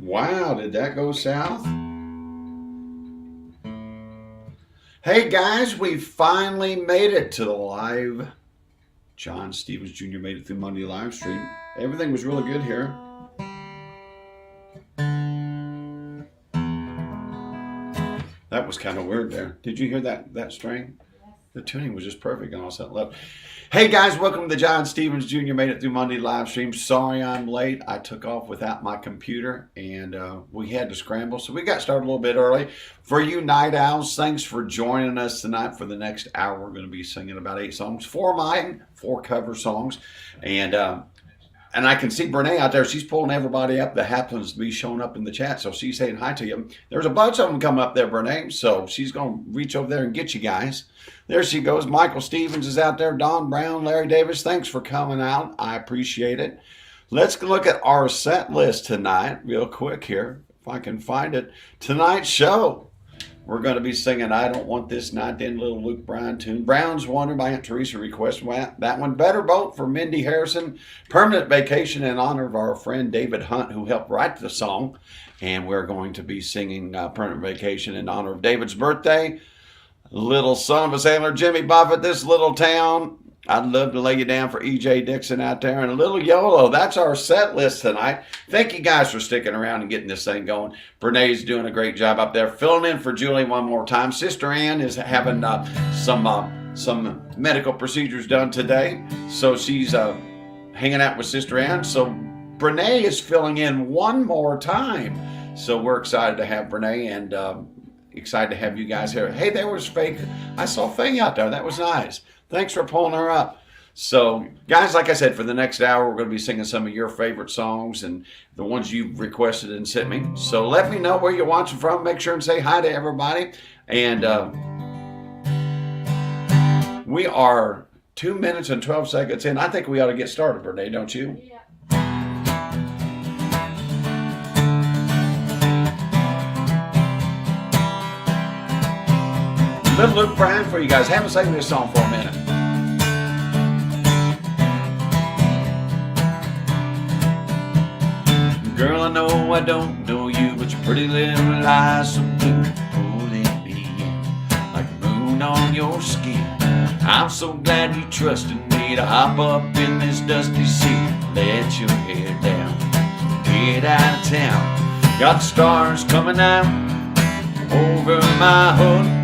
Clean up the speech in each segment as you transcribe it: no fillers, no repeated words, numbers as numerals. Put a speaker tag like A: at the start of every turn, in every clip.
A: Wow, did that go south? Hey guys, we finally made it to the live. John Stevens Jr. made it through Monday live stream. Everything was really good here. That was kind of weird there. Did you hear that string? The tuning was just perfect on all set left. Hey guys, welcome to the John Stevens Jr. Made It Through Monday live stream. Sorry I'm late. I took off without my computer and we had to scramble. So we got started a little bit early. For you night owls, thanks for joining us tonight. For the next hour, we're going to be singing about 8 songs. 4 mine, 4 cover songs. And I can see Brene out there. She's pulling everybody up that happens to be showing up in the chat. So she's saying hi to you. There's a bunch of them coming up there, Brene. So she's going to reach over there and get you guys. There she goes. Michael Stevens is out there. Don Brown, Larry Davis, thanks for coming out. I appreciate it. Let's look at our set list tonight real quick here, if I can find it. Tonight's show, we're going to be singing I Don't Want This Night, then Little Luke Bryan tune. Brown's Wonder by Aunt Teresa request. That one. Better Boat for Mindy Harrison. Permanent Vacation in honor of our friend David Hunt, who helped write the song. And we're going to be singing Permanent Vacation in honor of David's birthday. Little Son of a Sailor, Jimmy Buffett, This Little Town. I'd love to lay you down for E.J. Dixon out there. And a little YOLO. That's our set list tonight. Thank you guys for sticking around and getting this thing going. Brene's doing a great job up there. Filling in for Julie one more time. Sister Ann is having some medical procedures done today. So she's hanging out with Sister Ann. So Brene is filling in one more time. So we're excited to have Brene and excited to have you guys here. Hey, there was Fake. I saw Faye out there. That was nice. Thanks for pulling her up. So, guys, like I said, for the next hour, we're going to be singing some of your favorite songs and the ones you've requested and sent me. So let me know where you're watching from. Make sure and say hi to everybody. And we are 2 minutes and 12 seconds in. I think we ought to get started, Brene, don't you?
B: Yeah.
A: Little Luke Bryan for you guys. Haven't sang this song for a minute. Girl, I know I don't know you, but your pretty little eyes so blue, pulling me in like the moon on your skin. I'm so glad you trusted me to hop up in this dusty seat, let your head down, get out of town. Got the stars coming out over my hood.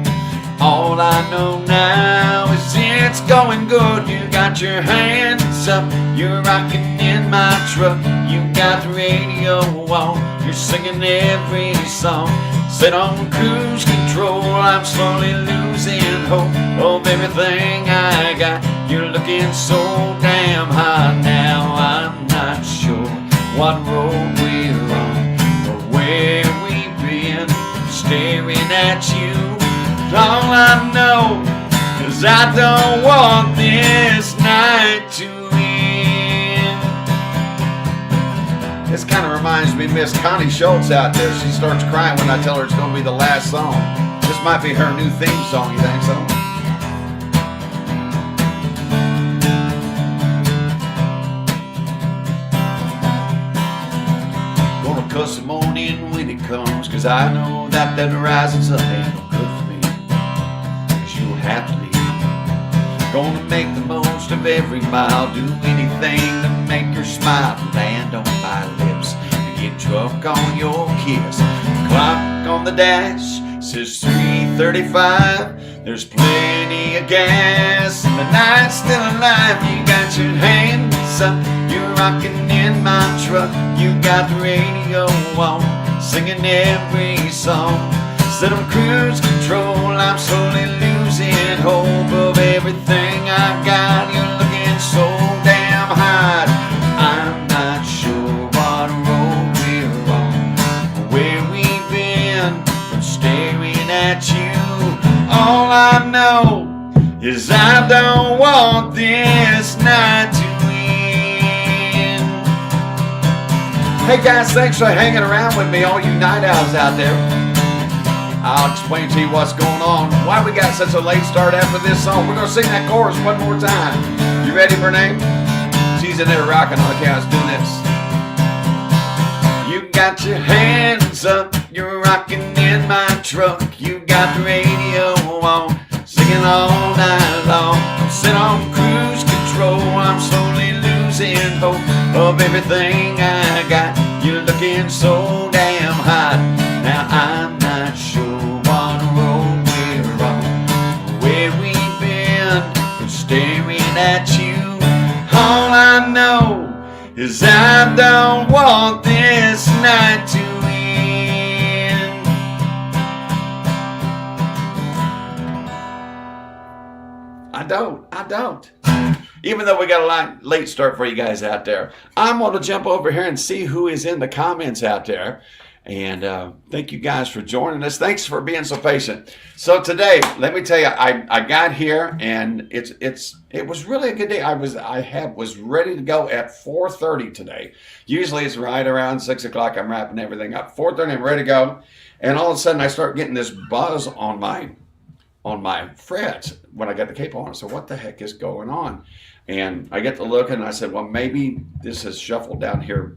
A: All I know now is it's going good. You got your hands up, you're rocking in my truck. You got the radio on, you're singing every song. Set on cruise control, I'm slowly losing hope of everything I got. You're looking so damn hot now. I'm not sure what road we're on or where we've been. Staring at you, all I know is I don't want this night to end. This kind of reminds me of Miss Connie Schultz out there. She starts crying when I tell her it's going to be the last song. This might be her new theme song, you think so? Gonna cuss the morning when it comes, cause I know that rising sun ain't no good for me. You'll have to leave. Gonna make the most of every mile, do anything to make her smile. Land on my lips and get drunk on your kiss. Clock on the dash says 3:35. There's plenty of gas and the night's still alive. You got your hands up, you're rocking in my truck. You got the radio on, singing every song. Set on cruise control, I'm slowly losing hope of everything I got. You're looking so damn hot. I'm not sure what road we're on, where we've been from staring at you. All I know is I don't want this night to end. Hey guys, thanks for hanging around with me, all you night owls out there. I'll explain to you what's going on, why we got such a late start after this song. We're going to sing that chorus one more time. You ready, Brene? She's in there rocking on the couch doing this. You got your hands up, you're rocking in my truck. You got the radio on, singing all night long. I'm sitting on cruise control, I'm slowly losing hope of everything I got. You're looking so damn hot. Now I'm not sure what road we're on, where we've been, and staring at you. All I know is I don't want this night to end. I don't. Even though we got a late start for you guys out there, I'm going to jump over here and see who is in the comments out there. And thank you guys for joining us. Thanks for being so patient. So today, let me tell you, I got here and it was really a good day. I was ready to go at 4:30 today. Usually it's right around 6 o'clock. I'm wrapping everything up. 4:30, I'm ready to go. And all of a sudden I start getting this buzz on my frets when I got the cape on. So what the heck is going on? And I get to looking and I said, well, maybe this has shuffled down here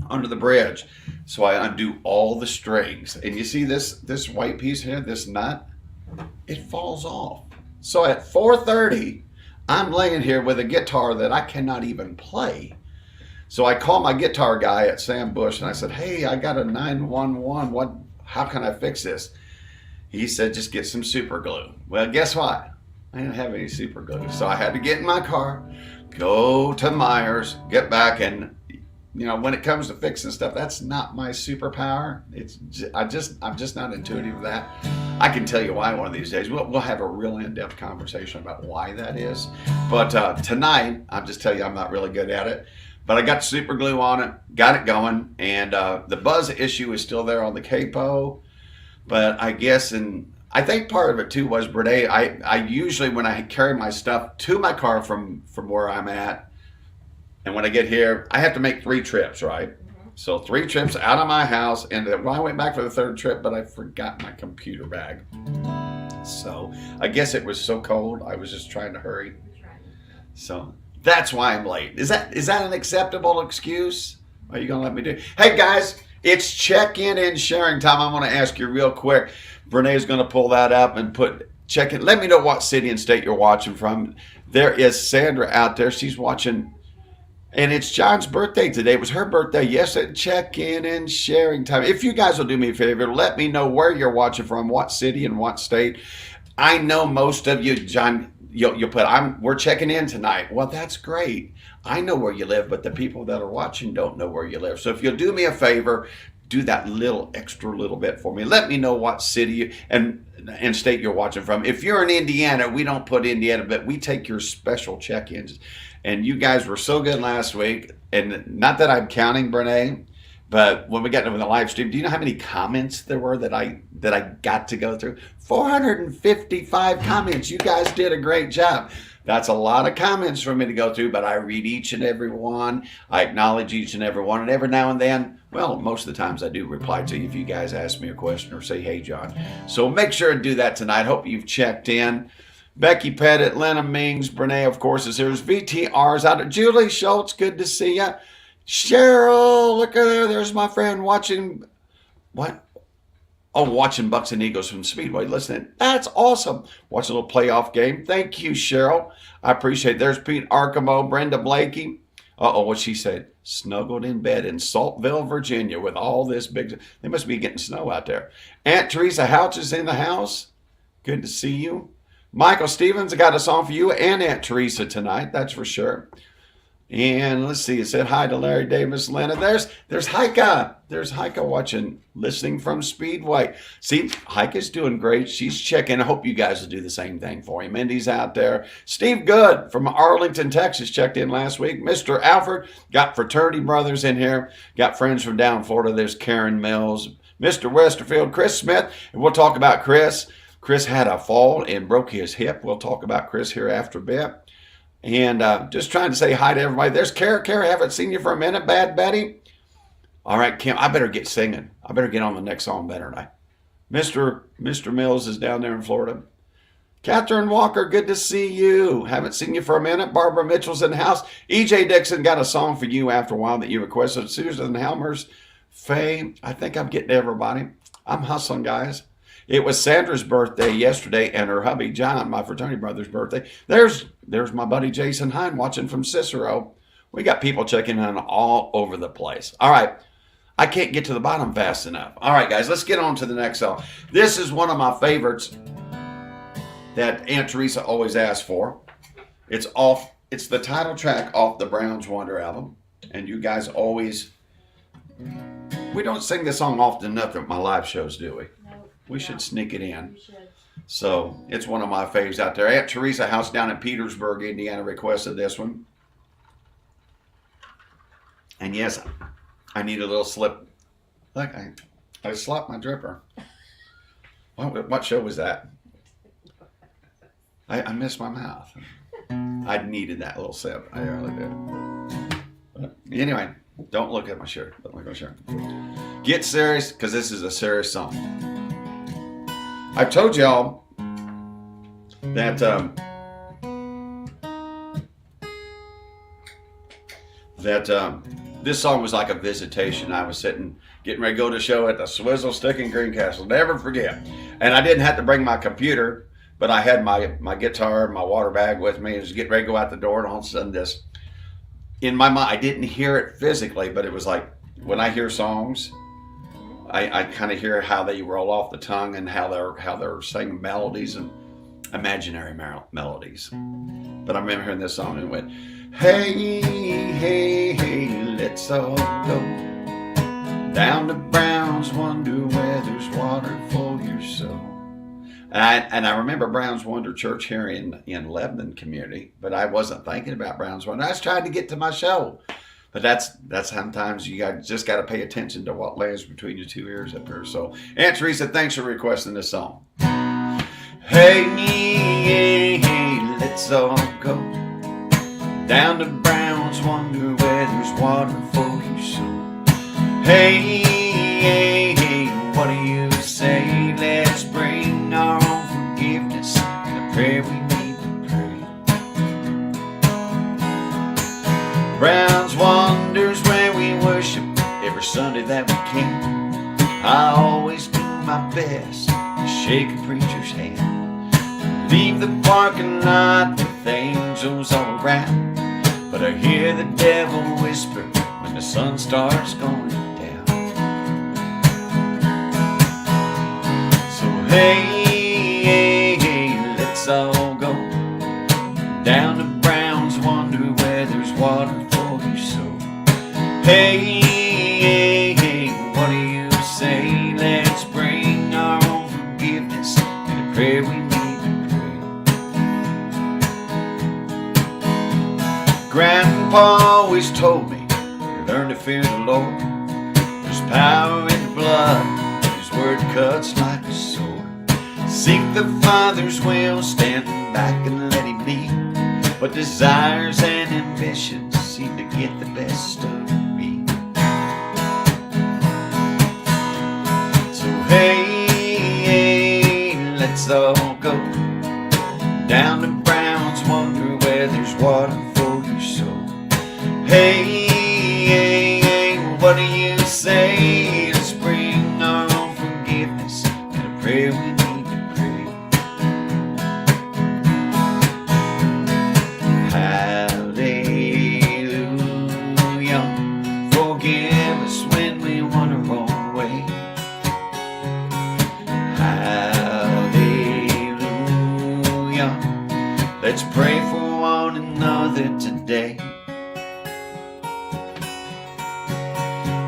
A: under the bridge. So I undo all the strings. And you see this white piece here, this nut, it falls off. So at 4:30, I'm laying here with a guitar that I cannot even play. So I call my guitar guy at Sam Bush and I said, hey, I got a 911. How can I fix this? He said, just get some super glue. Well, guess what? I didn't have any super glue. So I had to get in my car, go to Myers, get back, and you know, when it comes to fixing stuff, that's not my superpower. I'm just not intuitive with that. I can tell you why one of these days. We'll have a real in-depth conversation about why that is. But tonight, I'll just tell you I'm not really good at it. But I got super glue on it, got it going, and the buzz issue is still there on the capo. But I guess, and I think part of it too was, Brene, I usually, when I carry my stuff to my car from where I'm at, and when I get here, I have to make 3 trips, right? Mm-hmm. So 3 trips out of my house, and I went back for the 3rd trip, but I forgot my computer bag. So I guess it was so cold, I was just trying to hurry. So that's why I'm late. Is that an acceptable excuse? Are you gonna let me do it? Hey guys, it's check-in and sharing time. I'm gonna ask you real quick. Brene's gonna pull that up and check in. Let me know what city and state you're watching from. There is Sandra out there. She's watching. And it's John's birthday today. It was her birthday yesterday. Check-in and sharing time. If you guys will do me a favor, let me know where you're watching from, what city and what state. I know most of you, John, you'll put, we're checking in tonight. Well, that's great. I know where you live, but the people that are watching don't know where you live. So if you'll do me a favor, do that extra little bit for me. Let me know what city and state you're watching from. If you're in Indiana, we don't put Indiana, but we take your special check-ins. And you guys were so good last week. And not that I'm counting, Brene, but when we got into the live stream, do you know how many comments there were that I got to go through? 455 comments. You guys did a great job. That's a lot of comments for me to go through, but I read each and every one. I acknowledge each and every one. And every now and then, well, most of the times I do reply to you if you guys ask me a question or say, hey, John. So make sure to do that tonight. Hope you've checked in. Becky Pettit, Lena Mings, Brene, of course, is here. VTR's out. Julie Schultz, good to see you. Cheryl, look at there. There's my friend watching. What? Oh, watching Bucks and Eagles from Speedway. Listening. That's awesome. Watch a little playoff game. Thank you, Cheryl. I appreciate it. There's Pete Arkamo, Brenda Blakey. Uh-oh, what she said. Snuggled in bed in Saltville, Virginia with all this big. They must be getting snow out there. Aunt Teresa Houch is in the house. Good to see you. Michael Stevens, I got a song for you and Aunt Teresa tonight, that's for sure. And let's see, it said hi to Larry Davis, Lena. There's Heike. There's Heike watching, listening from Speedway. See, Heike's doing great. She's checking. I hope you guys will do the same thing for you. Mindy's out there. Steve Good from Arlington, Texas, checked in last week. Mr. Alfred, got fraternity brothers in here. Got friends from down Florida. There's Karen Mills. Mr. Westerfield, Chris Smith. And we'll talk about Chris. Chris had a fall and broke his hip. We'll talk about Chris here after a bit. And just trying to say hi to everybody. There's Kara. Kara, haven't seen you for a minute, Bad Betty. All right, Kim, I better get singing. I better get on the next song, better I? Mr. Mills is down there in Florida. Catherine Walker, good to see you. Haven't seen you for a minute. Barbara Mitchell's in the house. EJ Dixon got a song for you after a while that you requested. Susan Helmers Faye, I think I'm getting to everybody. I'm hustling, guys. It was Sandra's birthday yesterday and her hubby John, my fraternity brother's birthday. There's my buddy Jason Hine watching from Cicero. We got people checking in all over the place. All right. I can't get to the bottom fast enough. All right, guys, let's get on to the next song. This is one of my favorites that Aunt Teresa always asks for. It's the title track off the Browns Wonder album. And you guys always, we don't sing this song often enough at my live shows, do we?
B: No.
A: We should sneak it in.
B: We should.
A: So it's one of my faves out there. Aunt Teresa House down in Petersburg, Indiana requested this one. And yes, I need a little slip. Look, I slapped my dripper. What show was that? I missed my mouth. I needed that little sip. I really did. But anyway, don't look at my shirt. Don't look at my shirt. Get serious, because this is a serious song. I've told y'all that this song was like a visitation. I was sitting, getting ready to go to a show at the Swizzle Stick in Greencastle. Never forget. And I didn't have to bring my computer, but I had my guitar, my water bag with me. I was getting ready to go out the door, and all of a sudden this, in my mind, I didn't hear it physically, but it was like, when I hear songs, I kind of hear how they roll off the tongue and how they're singing melodies and imaginary melodies. But I remember hearing this song and it went, hey, hey, hey, let's all go down to Brown's Wonder where there's water for your soul. And I remember Brown's Wonder Church here in Lebanon community, but I wasn't thinking about Brown's Wonder. I was trying to get to my show. But that's sometimes you just got to pay attention to what lands between your two ears up here. So, Aunt Teresa, thanks for requesting this song. Hey, hey, hey, let's all go down to Brown's Wonder where there's water for your soul. Hey, hey, hey, what do you say? Let's bring our own forgiveness and a prayer we need to pray. Brown's Wonders where we worship every Sunday that we can. I always do my best to shake a preacher's hand. Leave the parking lot with angels all around, but I hear the devil whisper when the sun starts going down. So hey, hey, hey, let's all go down to Brown's Wonder where there's water for your soul. Hey, hey, hey, what do you say? Let's bring our own forgiveness and a prayer we need to pray. Grandpa always told me to learn to fear the Lord. There's power in the blood, and His word cuts like a sword. Seek the Father's will, standing back and let Him lead. But desires and ambitions seem to get the best of me. So hey, hey, let's all go down to Brown's Wonder where there's water for your soul. Hey, hey, hey, what do you say? Let's bring our own forgiveness and a prayer we need to pray. Hallelujah, forgive us when we wander wrong way. Hallelujah, let's pray for one another today.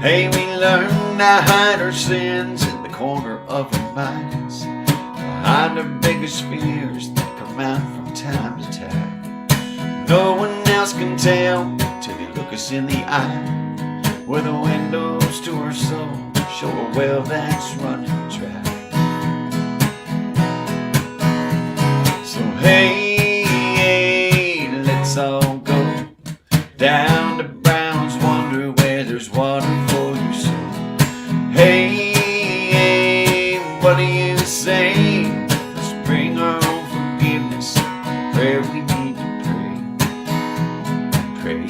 A: Hey, we learn to hide our sins in the corner of our minds, behind our biggest fears that come out from time to time. No one else can tell till they look us in the eye. We're the windows to our soul, show a well that's running dry. So hey, hey, let's all go down to Brown's Wonder where there's water for your soul. Hey, hey, what do you say? Let's bring our own forgiveness, prayer we need to pray. Pray,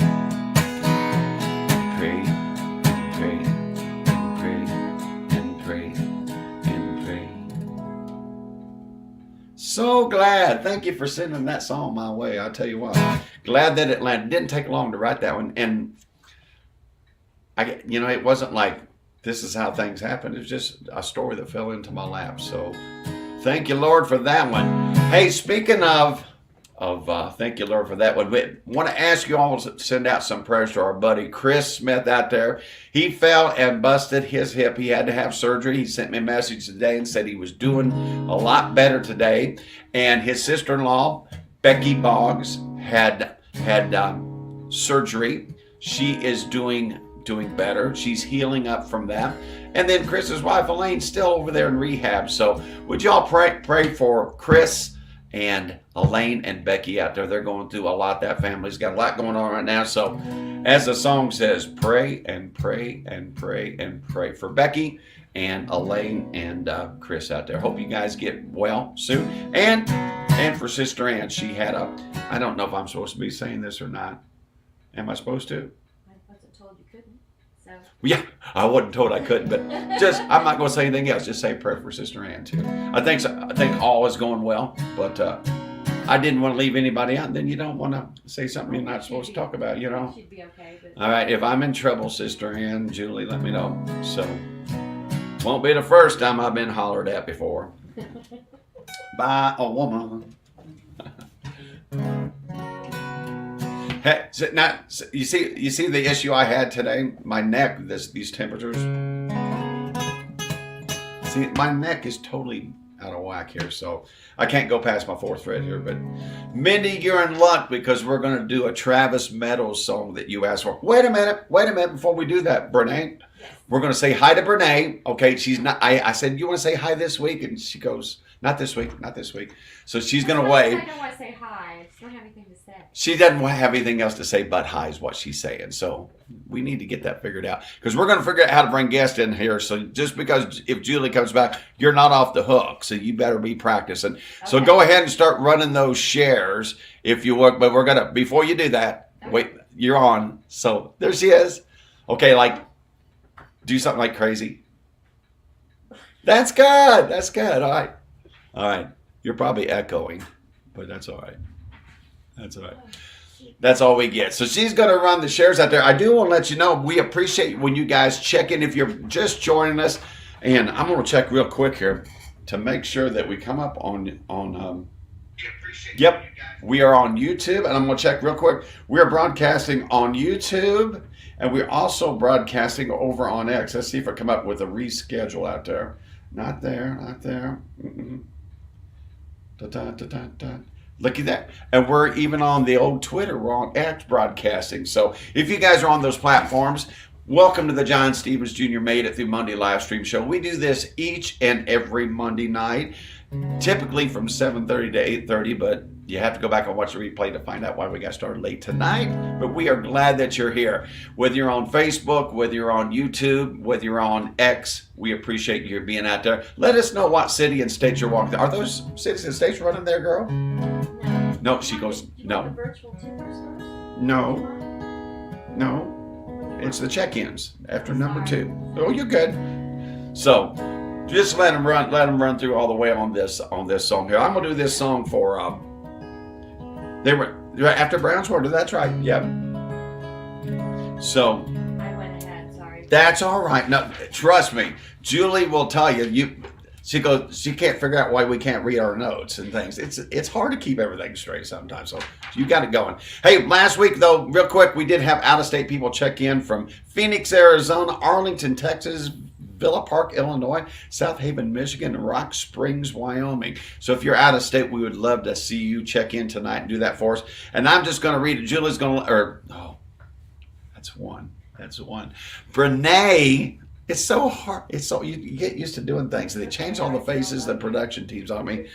A: pray, pray, So glad. Thank you for sending that song my way. I'll tell you what. Glad that it landed. It didn't take long to write that one. And, it wasn't like this is how things happen. It was just a story that fell into my lap. So thank you, Lord, for that one. Hey, speaking of thank you, Lord, for that one. We want to ask you all to send out some prayers to our buddy Chris Smith out there. He fell and busted his hip. He had to have surgery. He sent me a message today and said he was doing a lot better today. And his sister-in-law, Becky Boggs, had surgery. She is doing better. She's healing up from that. And then Chris's wife, Elaine's still over there in rehab. So would y'all pray for Chris and Elaine and Becky out there? They're going through a lot. That family's got a lot going on right now. So as the song says, pray and pray and pray and pray for Becky and Elaine and Chris out there. Hope you guys get well soon. And for Sister Ann, she had I don't know if I'm supposed to be saying this or not. Am I supposed to?
B: I wasn't told you couldn't. So.
A: Yeah, I wasn't told I couldn't, but I'm not going to say anything else. Just say prayer for Sister Ann too. I think all is going well, but I didn't want to leave anybody out. Then you don't want to say something you're not supposed to talk about,
B: She'd be okay. But...
A: All right, if I'm in trouble, Sister Ann, Julie, let me know. So, won't be the first time I've been hollered at before by a woman. Hey, now you see the issue I had today. My neck, these temperatures. See, my neck is totally out of whack here, so I can't go past my fourth fret here. But Mindy, you're in luck because we're going to do a Travis Meadows song that you asked for. Wait a minute before we do that, Brene. Yes. We're going to say hi to Brene. Okay, she's not. I said, you want to say hi this week, and she goes, not this week. So she's going to wave.
B: I don't want to say hi. I just don't have anything to say.
A: She doesn't have anything else to say but hi is what she's saying. So we need to get that figured out because we're going to figure out how to bring guests in here. So just because if Julie comes back, you're not off the hook. So you better be practicing. Okay. So go ahead and start running those shares if you work. But we're going to, before you do that, wait, you're on. So there she is. Okay, do something like crazy. That's good. All right. You're probably echoing, but that's all right. That's all we get. So she's going to run the shares out there. I do want to let you know, we appreciate when you guys check in if you're just joining us. And I'm going to check real quick here to make sure that we come up on yep, we are on YouTube. And I'm going to check real quick. We are broadcasting on YouTube. And we're also broadcasting over on X. Let's see if I come up with a reschedule out there. Not there. Mm-mm. Look at that. And we're even on the old Twitter. We're on X broadcasting. So if you guys are on those platforms, welcome to the John Stevens Jr. Made It Through Monday live stream show. We do this each and every Monday night, typically from 7:30 to 8:30, but you have to go back and watch the replay to find out why we got started late tonight. But we are glad that you're here. Whether you're on Facebook, whether you're on YouTube, whether you're on X, we appreciate you being out there. Let us know what city and state you're walking. Are those cities and states running there, girl? No, she goes, no. No. It's the check-ins after number 2. Oh, you're good. So just let them run through all the way on this song here. I'm gonna do this song for they were after Brownswater. That's right. Yep. So
B: I went ahead. Sorry.
A: That's all right. No, trust me. Julie will tell you. She can't figure out why we can't read our notes and things. It's hard to keep everything straight sometimes. So you got it going. Hey, last week though, real quick, we did have out-of-state people check in from Phoenix, Arizona, Arlington, Texas, Villa Park, Illinois, South Haven, Michigan, and Rock Springs, Wyoming. So if you're out of state, we would love to see you check in tonight and do that for us. And I'm just going to read it. Julie's going to, that's one. Brene, it's so hard. It's so, you get used to doing things. They change all the faces, the production teams on me.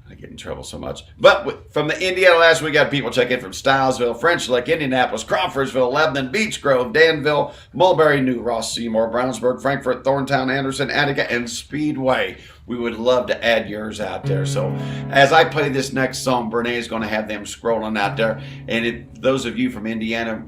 A: I get in trouble so much. But from the Indiana last week, we got people check in from Stylesville, French Lick, Indianapolis, Crawfordsville, Lebanon, Beech Grove, Danville, Mulberry, New Ross, Seymour, Brownsburg, Frankfort, Thorntown, Anderson, Attica, and Speedway. we would love to add yours out there. So as I play this next song, Brene is going to have them scrolling out there. And those of you from Indiana,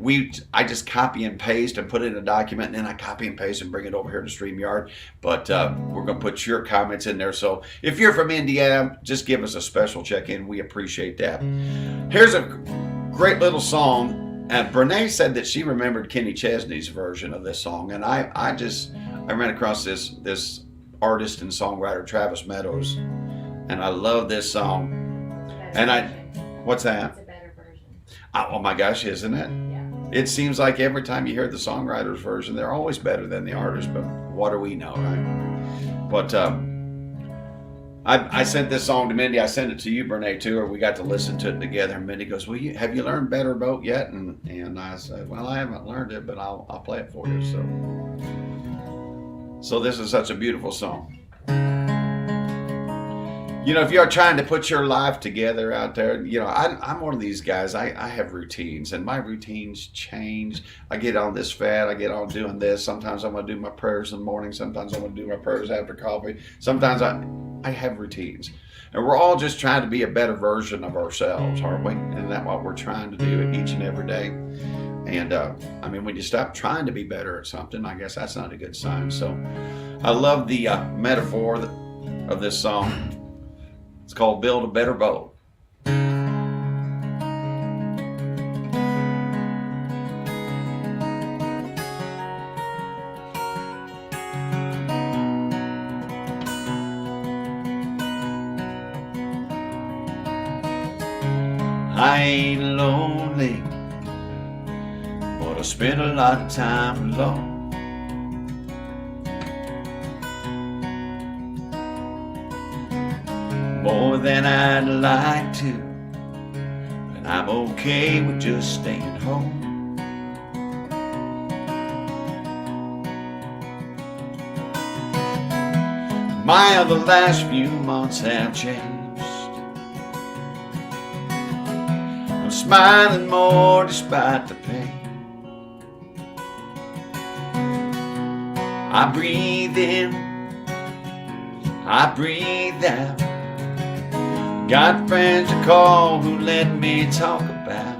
A: I just copy and paste and put it in a document, and then I copy and paste and bring it over here to StreamYard. But we're going to put your comments in there. So if you're from Indiana, just give us a special check-in. We appreciate that. Here's a great little song. And Brene said that she remembered Kenny Chesney's version of this song. And I ran across this artist and songwriter, Travis Meadows, and I love this song. What's that?
B: It's a better version.
A: Oh my gosh, isn't it?
B: Yeah.
A: It seems like every time you hear the songwriter's version, they're always better than the artist, but what do we know, right? But I sent this song to Mindy. I sent it to you, Brene, too, or we got to listen to it together. And Mindy goes, well, have you learned Better Boat yet? And I said, well, I haven't learned it, but I'll play it for you. So this is such a beautiful song. You know, if you're trying to put your life together out there, you know, I'm one of these guys. I have routines, and my routines change. I get on this fad. I get on doing this. Sometimes I'm going to do my prayers in the morning. Sometimes I'm going to do my prayers after coffee. Sometimes I have routines. And we're all just trying to be a better version of ourselves, aren't we? And that's what we're trying to do each and every day. And I mean, when you stop trying to be better at something, I guess that's not a good sign. So I love the metaphor of this song. It's called Build a Better Boat. I ain't lonely, but I spend a lot of time alone. More than I'd like to, but I'm okay with just staying home. The last few months have changed. I'm smiling more despite the pain. I breathe in, I breathe out. Got friends to call who let me talk about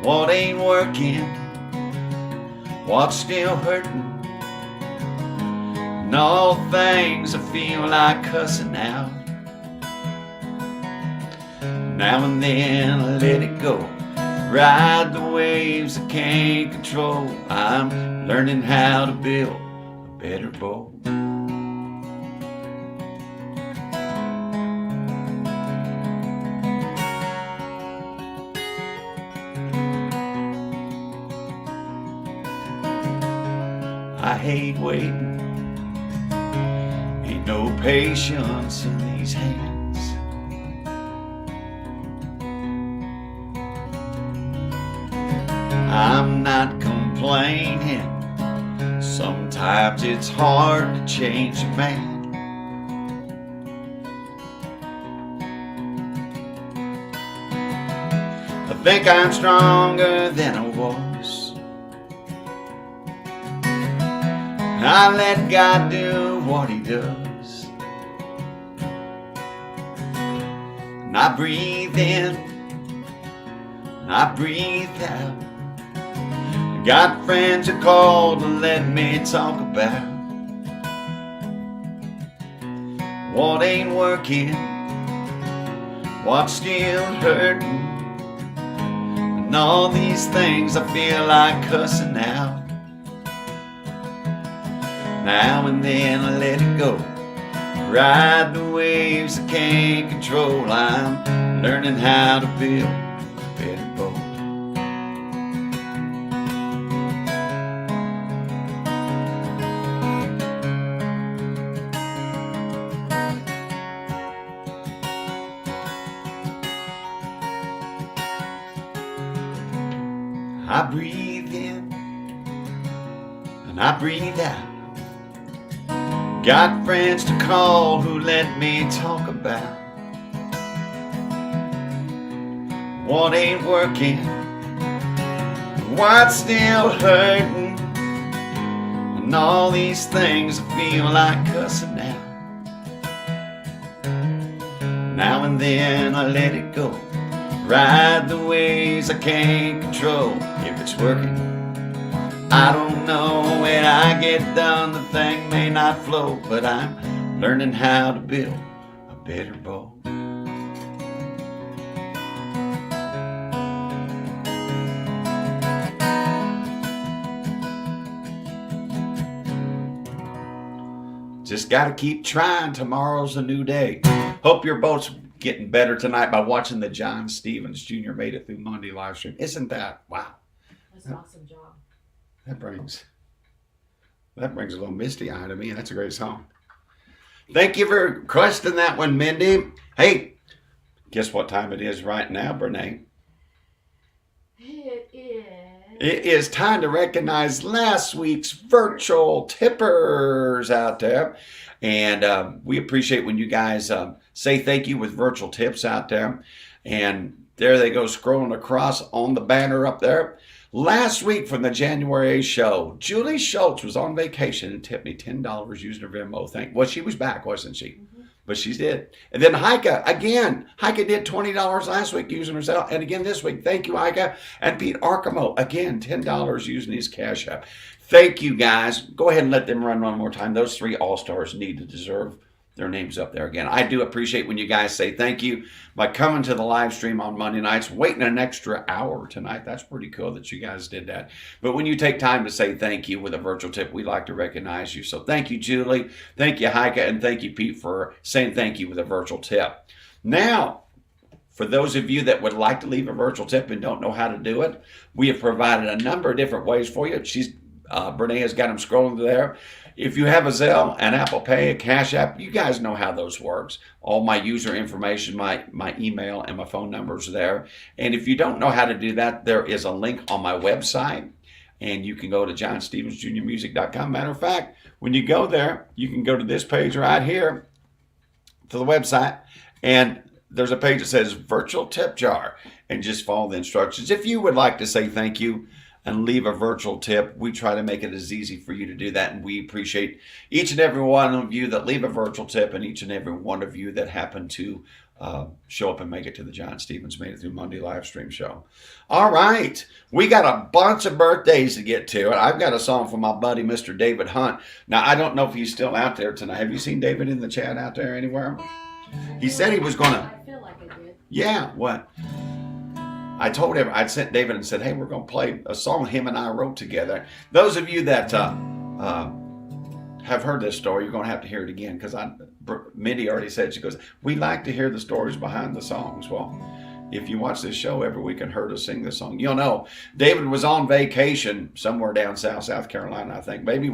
A: what ain't working, what's still hurting, and all things I feel like cussing out. Now and then I let it go, ride the waves I can't control. I'm learning how to build a better boat. I hate waiting, ain't no patience in these hands. I'm not complaining, sometimes it's hard to change a man. I think I'm stronger than I was. I let God do what He does. And I breathe in, and I breathe out. Got friends who call to let me talk about what ain't working, what's still hurting, and all these things I feel like cussing out. Now and then I let it go, ride the waves I can't control. I'm learning how to build a better boat. I breathe in and I breathe out. Got friends to call who let me talk about what ain't working, what's still hurting, And all these things I feel like cussing now. Now and then I let it go. Ride the ways I can't control. If it's working, I don't know. When I get done, the thing may not flow, but I'm learning how to build a better bow. Just got to keep trying. Tomorrow's a new day. Hope your boat's getting better tonight by watching the John Stevens Jr. Made It Through Monday live stream. Isn't that wow?
B: That's an awesome job.
A: That brings a little misty eye to me, and that's a great song. Thank you for requesting that one, Mindy. Hey, guess what time it is right now, Brene? It is time to recognize last week's virtual tippers out there. And we appreciate when you guys say thank you with virtual tips out there. And there they go scrolling across on the banner up there. Last week from the January show, Julie Schultz was on vacation and tipped me $10 using her Venmo. Well, she was back, wasn't she? Mm-hmm. But she did. And then Heike, again, Heike did $20 last week using her Zelle. And again this week, thank you, Heike. And Pete Arkamo, again, $10 using his Cash App. Thank you, guys. Go ahead and let them run one more time. Those three all-stars need to deserve their names up there again. I do appreciate when you guys say thank you by coming to the live stream on Monday nights, waiting an extra hour tonight. That's pretty cool that you guys did that. But when you take time to say thank you with a virtual tip, we like to recognize you. So thank you, Julie. Thank you, Heike. And thank you, Pete, for saying thank you with a virtual tip. Now, for those of you that would like to leave a virtual tip and don't know how to do it, we have provided a number of different ways for you. Brene has got them scrolling there. If you have a Zelle, an Apple Pay, a Cash App, you guys know how those works. All my user information, my email, and my phone numbers are there. And if you don't know how to do that, there is a link on my website. And you can go to JohnStevensJrMusic.com. Matter of fact, when you go there, you can go to this page right here, to the website. And there's a page that says Virtual Tip Jar. And just follow the instructions. If you would like to say thank you and leave a virtual tip, we try to make it as easy for you to do that. And we appreciate each and every one of you that leave a virtual tip and each and every one of you that happen to show up and make it to the John Stevens Made It Through Monday live stream show. All right. We got a bunch of birthdays to get to. I've got a song from my buddy, Mr. David Hunt. Now, I don't know if he's still out there tonight. Have you seen David in the chat out there anywhere? He said he was going to.
B: I feel like I did.
A: Yeah, what? I told him, I'd sent David and said, hey, we're going to play a song him and I wrote together. Those of you that have heard this story, you're going to have to hear it again because Mindy already said, she goes, we like to hear the stories behind the songs. Well, if you watch this show every week and heard us sing this song, you'll know David was on vacation somewhere down South Carolina, I think. Maybe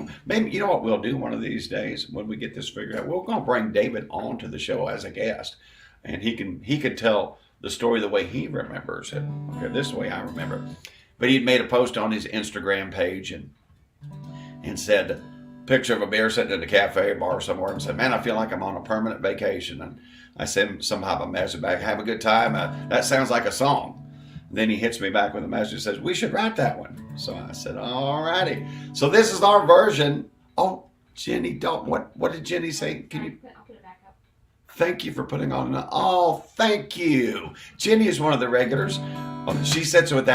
A: you know what we'll do one of these days when we get this figured out? We're going to bring David on to the show as a guest, and he could tell the story the way he remembers it. Okay, this is the way I remember it. But he'd made a post on his Instagram page and said, picture of a bear sitting in a cafe or bar somewhere, and said, man, I feel like I'm on a permanent vacation. And I sent some type of message back, have a good time. That sounds like a song. And then he hits me back with a message that says, we should write that one. So I said, all righty. So this is our version. Oh, Jenny, what did Jenny say? Can you?
B: I'll put it back up.
A: Thank you for putting on. Oh, thank you. Jenny is one of the regulars. She sits with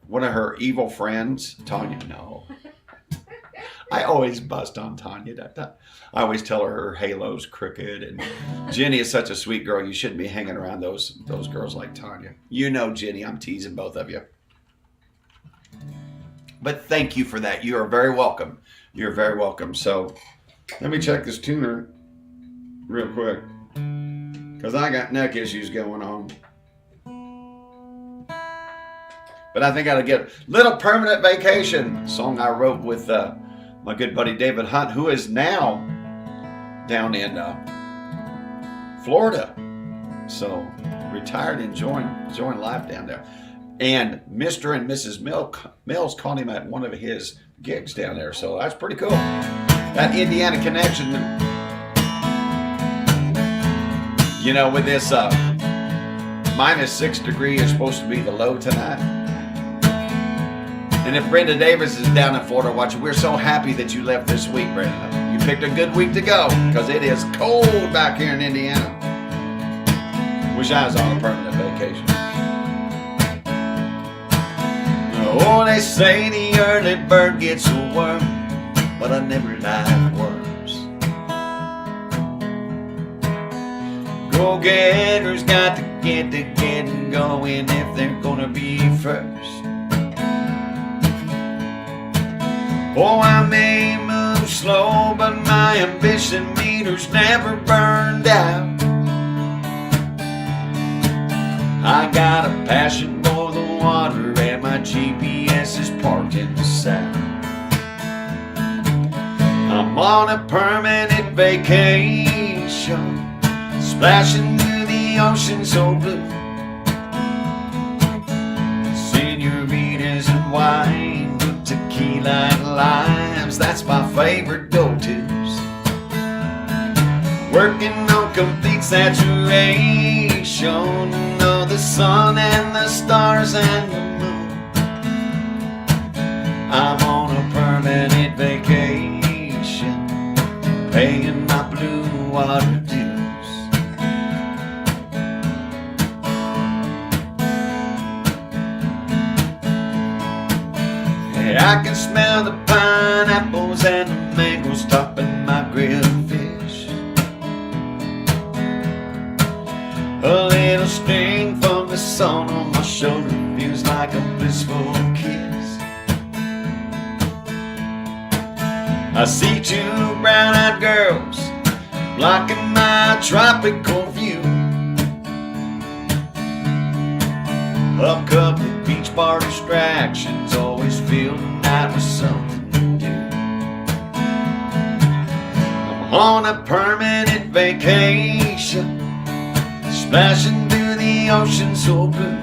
A: one of her evil friends, Tanya. No. I always bust on Tanya. I always tell her halo's crooked. And Jenny is such a sweet girl. You shouldn't be hanging around those girls like Tanya. You know, Jenny, I'm teasing both of you. But thank you for that. You are very welcome. You're very welcome. So let me check this tuner real quick, because I got neck issues going on. But I think I ought to get Little Permanent Vacation, song I wrote with my good buddy David Hunt, who is now down in Florida. So retired, enjoying life down there. And Mr. and Mrs. Mills called him at one of his gigs down there. So that's pretty cool. That Indiana connection. You know, with this -6 degree is supposed to be the low tonight. And if Brenda Davis is down in Florida watching, we're so happy that you left this week, Brenda. You picked a good week to go because it is cold back here in Indiana. Wish I was on a permanent vacation. Oh, they say the early bird gets a worm, but I never liked worms. Go-getters got to get the getting going if they're gonna be first. Oh, I may move slow, but my ambition meter's never burned out. I got a passion for the water and my GPS is parked in the south. I'm on a permanent vacation, splashing through the ocean so blue. Senoritas and wine with tequila and limes, that's my favorite go-tos. Working on complete saturation of the sun and the stars and the moon. I'm on a permanent vacation, paying my blue water dues. Hey, I can smell the pineapples and the mangoes topping my grilled fish. A little sting from the sun on my shoulder feels like a blissful kiss. I see two brown-eyed girls blocking my tropical view. A couple of beach bar distractions always fill the night with something to do. I'm on a permanent vacation, splashing through the ocean so blue.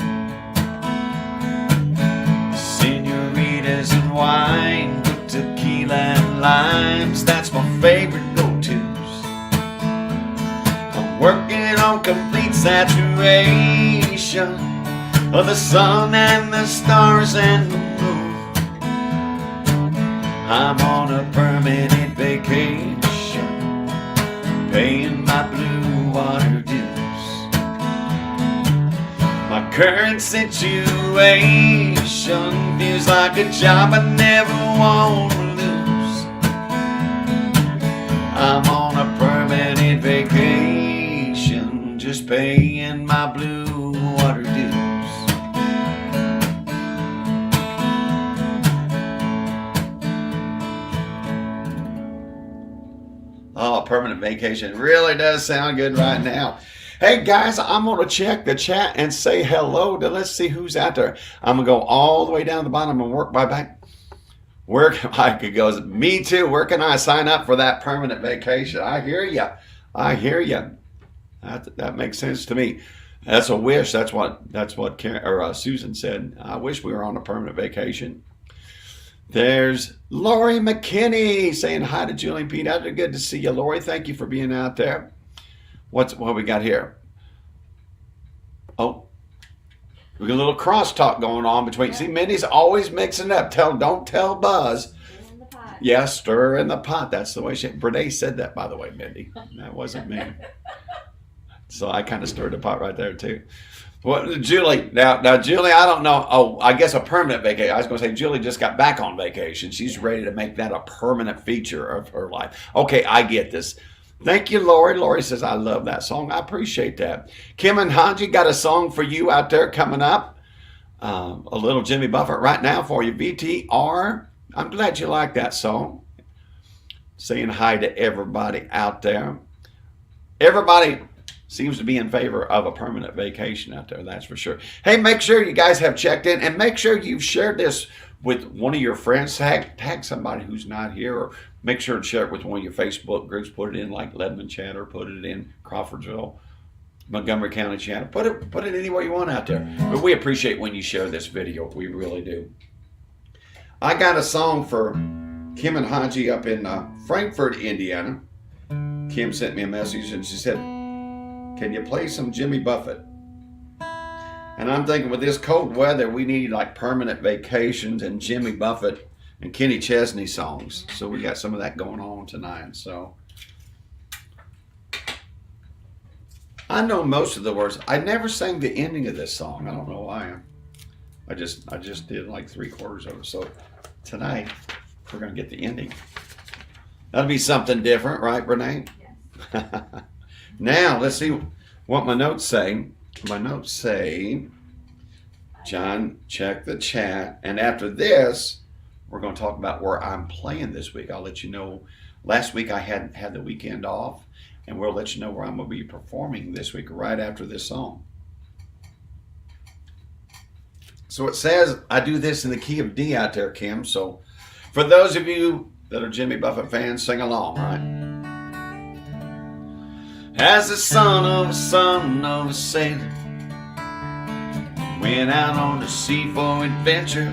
A: Senoritas and wine with tequila and limes, that's my favorite go-tos. I'm working on complete saturation of the sun and the stars and the moon. I'm on a permanent vacation, paying my blue water dues. My current situation feels like a job I never want to lose. I'm on a permanent vacation, just paying my blue water dues. Oh, permanent vacation really does sound good right now. Hey guys, I'm going to check the chat and say hello to, let's see who's out there. I'm going to go all the way down to the bottom and work my back. Where I could go, me too. Where can I sign up for that permanent vacation? I hear you. I hear you. That makes sense to me. That's a wish. That's what Susan said. I wish we were on a permanent vacation. There's Lori McKinney saying hi to Julie and Pete. Good to see you, Lori. Thank you for being out there. What we got here? Oh, we got a little crosstalk going on between. See, Mindy's always mixing it up. Don't tell Buzz.
B: Stir in the pot.
A: Yeah, stir in the pot. That's the way Brene said that, by the way, Mindy. That wasn't me. So I kind of stirred the pot right there too. Well, Julie, now Julie, I don't know. Oh, I guess a permanent vacation. I was going to say Julie just got back on vacation. She's ready to make that a permanent feature of her life. Okay, I get this. Thank you, Lori. Lori says, I love that song. I appreciate that. Kim and Hanji got a song for you out there coming up. A little Jimmy Buffett right now for you. VTR. I'm glad you like that song. Saying hi to everybody out there. Everybody seems to be in favor of a permanent vacation out there, that's for sure. Hey, make sure you guys have checked in and make sure you've shared this with one of your friends. Tag somebody who's not here, or make sure to share it with one of your Facebook groups. Put it in like Lebanon Chatter, put it in Crawfordsville, Montgomery County Chatter. Put it anywhere you want out there. But we appreciate when you share this video. We really do. I got a song for Kim and Haji up in Frankfort, Indiana. Kim sent me a message and she said, can you play some Jimmy Buffett? And I'm thinking with this cold weather, we need like Permanent Vacations and Jimmy Buffett and Kenny Chesney songs. So we got some of that going on tonight. So I know most of the words. I never sang the ending of this song. I don't know why. I just did like 3/4 of it. So tonight we're gonna get the ending. That'll be something different, right, Renee?
B: Yes.
A: Now let's see what my notes say. My notes say, John, check the chat. And after this, we're going to talk about where I'm playing this week. I'll let you know. Last week I had the weekend off, and we'll let you know where I'm going to be performing this week right after this song. So it says I do this in the key of D out there, Kim. So for those of you that are Jimmy Buffett fans, sing along, right? As the son of a sailor went out on the sea for adventure,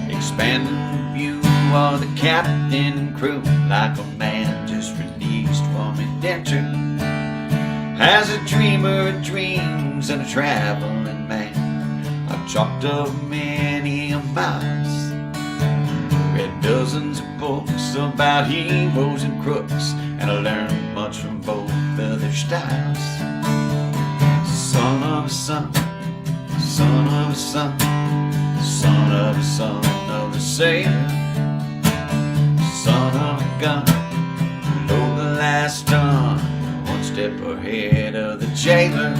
A: expanding the view of the captain and crew like a man just released from indenture. As a dreamer of dreams and a traveling man, I've chalked up many a miles, read dozens of books about heroes and crooks, and I learned much from both of their styles. Son of a son, son of a son, son of a son of a sailor, son of a gun, load the last ton, one step ahead of the jailer.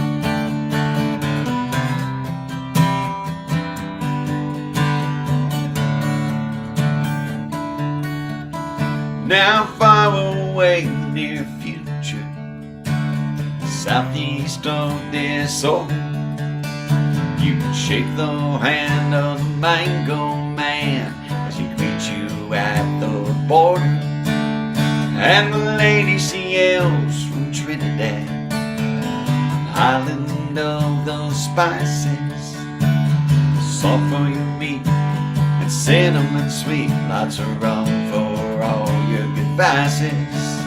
A: Now far away in the near future, southeast of this old, you can shake the hand of the Mango Man as he greets you at the border. And the lady she hails from Trinidad, island of the spices, salt for your meat and cinnamon sweet, lots of rum for all your good vices.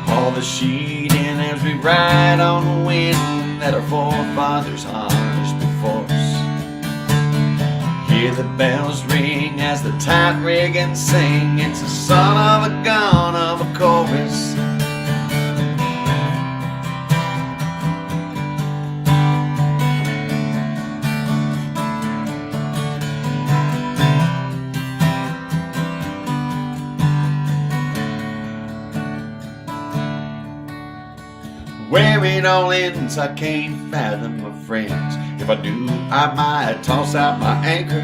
A: All the sheeting as we ride on the wind that our forefathers harnessed before us. Hear the bells ring as the tight rigging sing. It's the son of a gun of a chorus. Where it all ends, I can't fathom, my friends. If I do, I might toss out my anchor.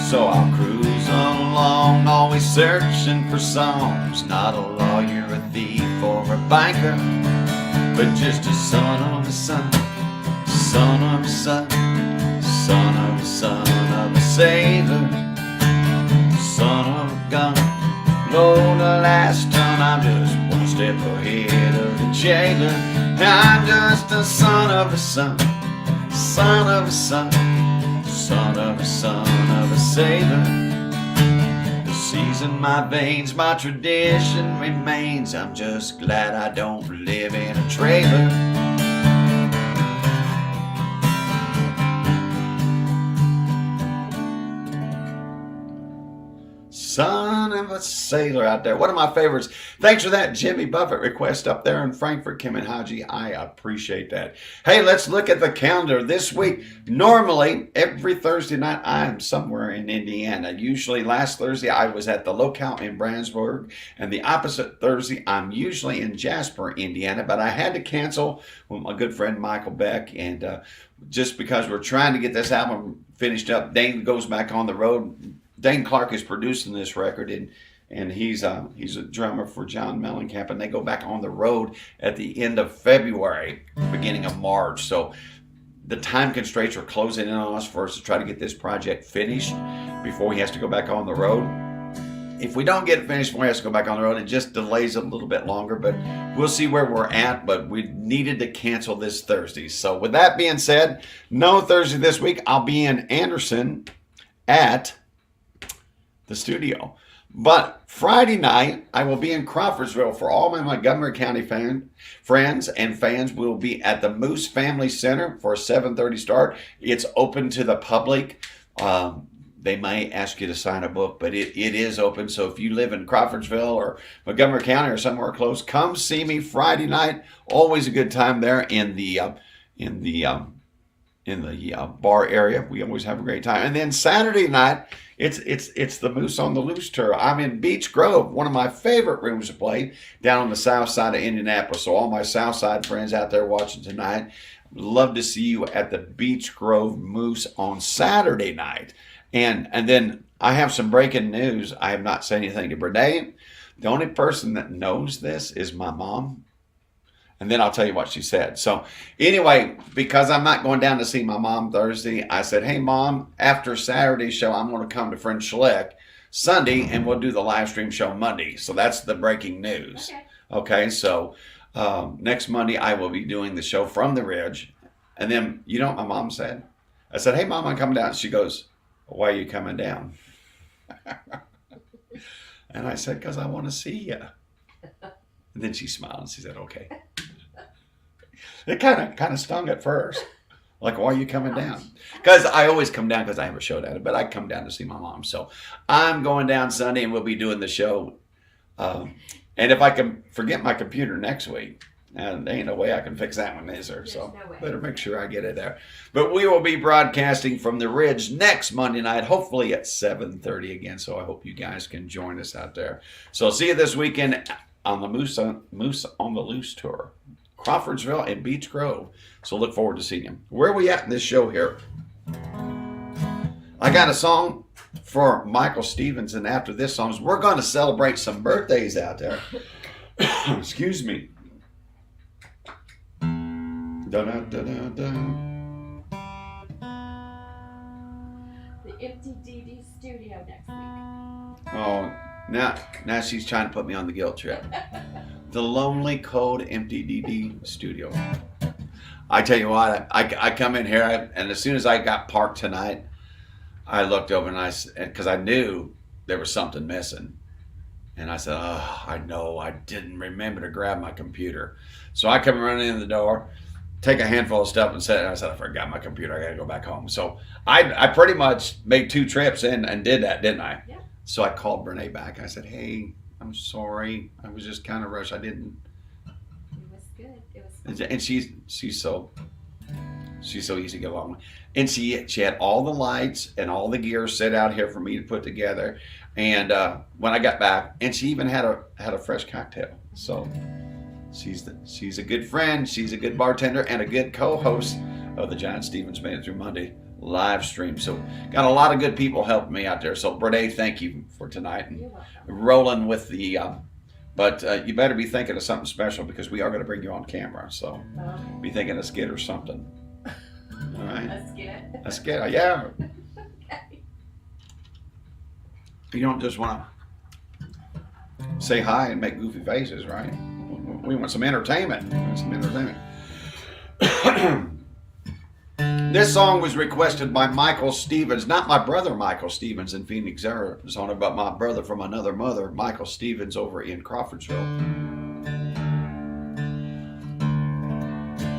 A: So I'll cruise along, always searching for songs. Not a lawyer, a thief, or a banker, but just a son of a son, son of a son, son of a son of a sailor, son of a gun, load the last ton. I'm just one step ahead of the jailer. I'm just a son of a son, son of a son, son of a son of a sailor. The seas in my veins, my tradition remains. I'm just glad I don't live in a trailer. Son of a sailor out there. One of my favorites. Thanks for that Jimmy Buffett request up there in Frankfurt, Kim and Haji. I appreciate that. Hey, let's look at the calendar this week. Normally, every Thursday night, I'm somewhere in Indiana. Usually last Thursday, I was at the locale in Brandsburg. And the opposite Thursday, I'm usually in Jasper, Indiana. But I had to cancel with my good friend Michael Beck. And just because we're trying to get this album finished up, Dane goes back on the road. Dane Clark is producing this record, and he's a drummer for John Mellencamp, and they go back on the road at the end of February, beginning of March. So the time constraints are closing in on us for us to try to get this project finished before he has to go back on the road. If we don't get it finished before he has to go back on the road, it just delays it a little bit longer, but we'll see where we're at. But we needed to cancel this Thursday. So with that being said, no Thursday this week. I'll be in Anderson at the studio. But Friday night, I will be in Crawfordsville for all my Montgomery County friends and fans. Will be at the Moose Family Center for a 7:30 start. It's open to the public. They may ask you to sign a book, but it is open. So if you live in Crawfordsville or Montgomery County or somewhere close, come see me Friday night. Always a good time there in the bar area. We always have a great time. And then Saturday night, it's the Moose on the Loose tour. I'm in Beech Grove, one of my favorite rooms to play, down on the south side of Indianapolis. So all my south side friends out there watching tonight, love to see you at the Beech Grove Moose on Saturday night. And then I have some breaking news. I have not said anything to Brene. The only person that knows this is my mom. And then I'll tell you what she said. So anyway, because I'm not going down to see my mom Thursday, I said, hey, Mom, after Saturday's show, I'm going to come to Friend Schlick Sunday, and we'll do the live stream show Monday. So that's the breaking news. Okay, so next Monday, I will be doing the show from the Ridge. And then, you know what my mom said? I said, hey, Mom, I'm coming down. She goes, why are you coming down? And I said, because I want to see you. And then she smiled and she said, okay. It kind of stung at first. Like, why are you coming down? Because I always come down because I have a show down, but I come down to see my mom. So I'm going down Sunday and we'll be doing the show. And if I can forget my computer next week, and there ain't no way I can fix that one, is there? So better make sure I get it there. But we will be broadcasting from the Ridge next Monday night, hopefully at 7:30 again. So I hope you guys can join us out there. So I'll see you this weekend on the Moose on the Loose tour, Crawfordsville and Beech Grove. So look forward to seeing you. Where are we at in this show here? I got a song for Michael Stevens, and after this song, we're going to celebrate some birthdays out there. Excuse me. Da, da, da, da, da.
B: The MTDD studio next week.
A: Oh, now she's trying to put me on the guilt trip. The lonely, cold, empty DD studio. I tell you what, I come in here, and as soon as I got parked tonight, I looked over and because I knew there was something missing. And I said, oh, I know, I didn't remember to grab my computer. So I come running in the door, take a handful of stuff and I said, I forgot my computer. I got to go back home. So I pretty much made 2 trips in and did that, didn't I?
B: Yeah.
A: So I called Brene back. I said, hey, I'm sorry. I was just kind of rushed. I didn't.
B: It was good. It was fun.
A: And she's so easy to get along with. And she had all the lights and all the gear set out here for me to put together. And when I got back, and she even had a fresh cocktail. So she's a good friend. She's a good bartender and a good co-host of the John Stevens Made It Through Monday live stream. So got a lot of good people helping me out there. So Brene, thank you for tonight and rolling with the. But you better be thinking of something special because we are going to bring you on camera. So be thinking a skit or something. All right.
B: A skit.
A: A skit, yeah.
B: Okay.
A: You don't just want to say hi and make goofy faces, right? We want some entertainment. This song was requested by Michael Stevens, not my brother Michael Stevens in Phoenix, Arizona, but my brother from another mother, Michael Stevens over in Crawfordsville.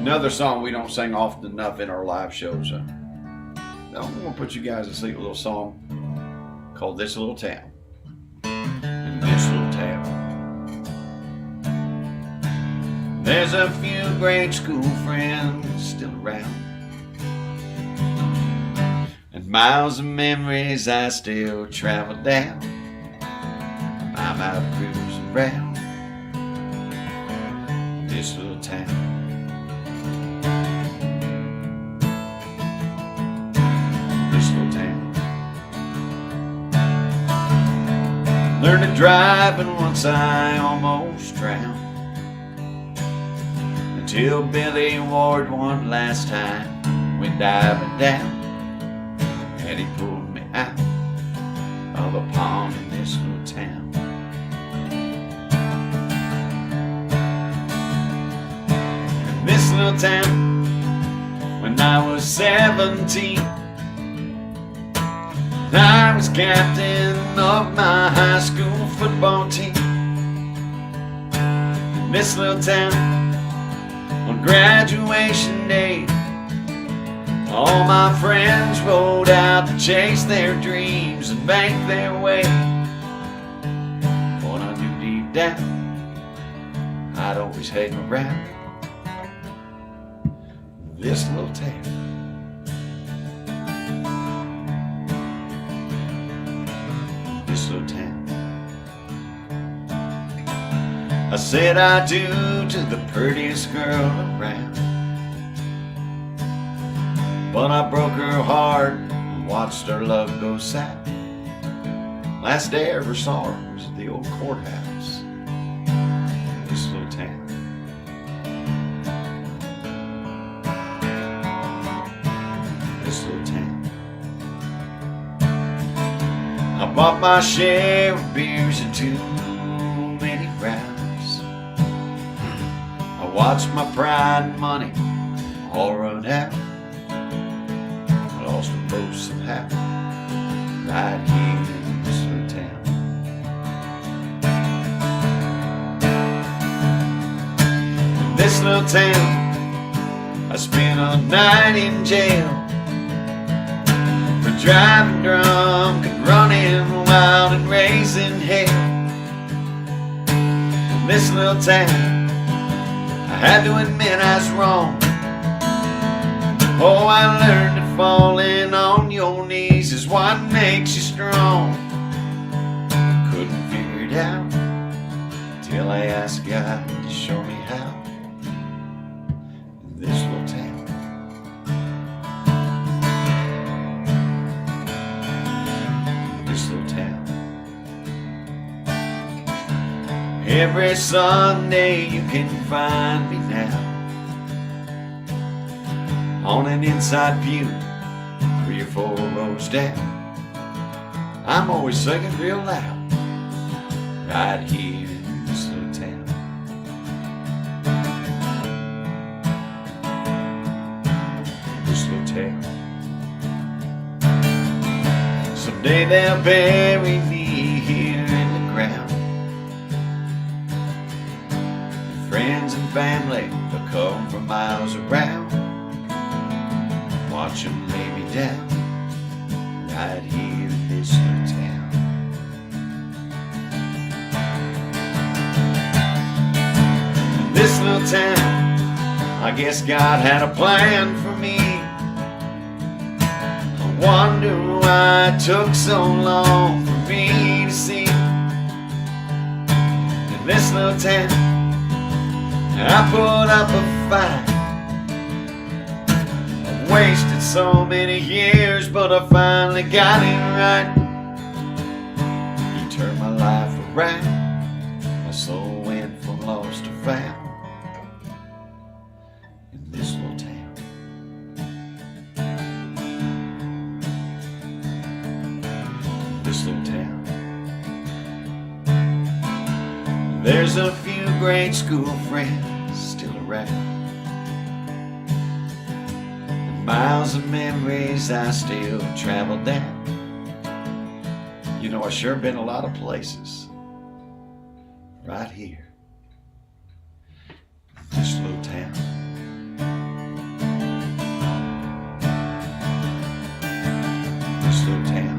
A: Another song we don't sing often enough in our live shows. I'm going to put you guys to sleep with a little song called This Little Town. In this little town, there's a few grade school friends still around, and miles of memories I still travel down. I'm out cruising around this little town. This little town. Learned to drive, and once I almost drowned, until Billy Ward one last time went diving down, and he pulled me out of a pond in this little town. In this little town, when I was 17, I was captain of my high school football team in this little town. On graduation day, all my friends rolled out to chase their dreams and bank their way. But I knew deep down I'd always hang around this little town. This little town. I said I do to the prettiest girl around, but I broke her heart and watched her love go south. Last day I ever saw her was at the old courthouse. This little town. This little town. I bought my share of beers and too many rounds. I watched my pride and money all run out. I lost them both somehow, right here in this little town. In this little town, I spent a night in jail for driving drunk and running wild and raising hell. In this little town, I had to admit I was wrong. Oh, I learned that falling on your knees is what makes you strong. Couldn't figure it out till I asked God to show me how. In this little town. This little town. Every Sunday you can find me now on an inside pew, 3 or 4 rows down. I'm always singing real loud, right here in this little town. This little town. Someday they'll bury me here in the ground. Friends and family, they'll come from miles around. Watch them lay me down, right here in this little town. In this little town, I guess God had a plan for me. I wonder why it took so long for me to see. In this little town, I put up a fight. I wasted so many years, but I finally got it right. He turned my life around. My soul went from lost to found in this little town. This little town. There's a few grade school friends still around, and miles of memories I still travel down. You know, I've sure been a lot of places right here, this little town. This little town.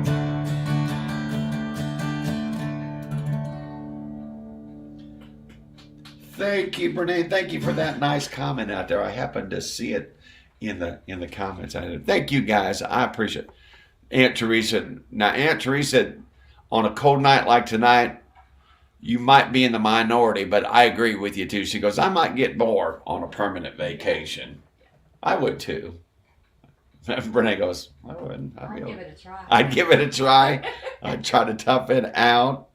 A: Thank you, Brene. Thank you for that nice comment out there. I happened to see it in the comments. Thank you, guys. I appreciate it. Aunt Teresa. Now, Aunt Teresa, on a cold night like tonight, you might be in the minority, but I agree with you too. She goes, I might get bored on a permanent vacation. I would too. Brene goes, I wouldn't.
B: I'd give it a try.
A: I'd give it a try. I'd try to tough it out.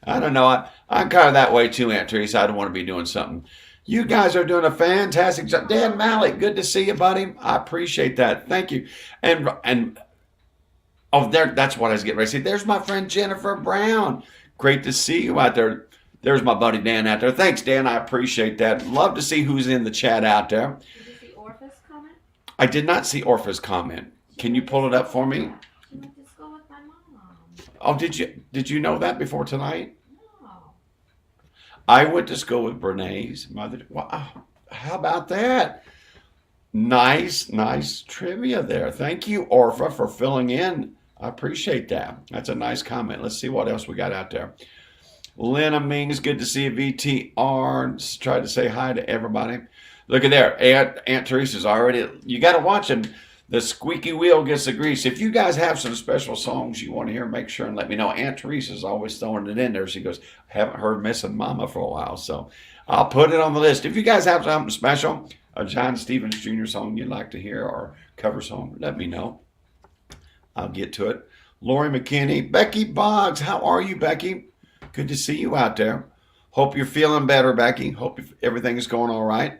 A: I don't know. I'm kind of that way too, Aunt Teresa. I don't want to be doing something. You guys are doing a fantastic job. Dan Malik, good to see you, buddy. I appreciate that. Thank you. And oh, that's what I was getting ready to say. There's my friend Jennifer Brown. Great to see you out there. There's my buddy Dan out there. Thanks, Dan. I appreciate that. Love to see who's in the chat out there.
B: Did you see Orpha's comment?
A: I did not see Orpha's comment. Can you pull it up for me?
B: Can we just go with my
A: Oh, did you know that before tonight?
B: No.
A: I went to school with Bernays' mother. Wow, how about that? Nice trivia there. Thank you, Orpha, for filling in. I appreciate that. That's a nice comment. Let's see what else we got out there. Lena Mings, good to see you. VTR, just tried to say hi to everybody. Look at there. Aunt Teresa's already, you got to watch them. The squeaky wheel gets the grease. If you guys have some special songs you want to hear, make sure and let me know. Aunt Teresa's always throwing it in there. She goes, haven't heard Missing Mama for a while. So I'll put it on the list. If you guys have something special, a John Stevens Jr. song you'd like to hear or cover song, let me know. I'll get to it. Lori McKinney, Becky Boggs, how are you, Becky? Good to see you out there. Hope you're feeling better, Becky. Hope everything is going all right.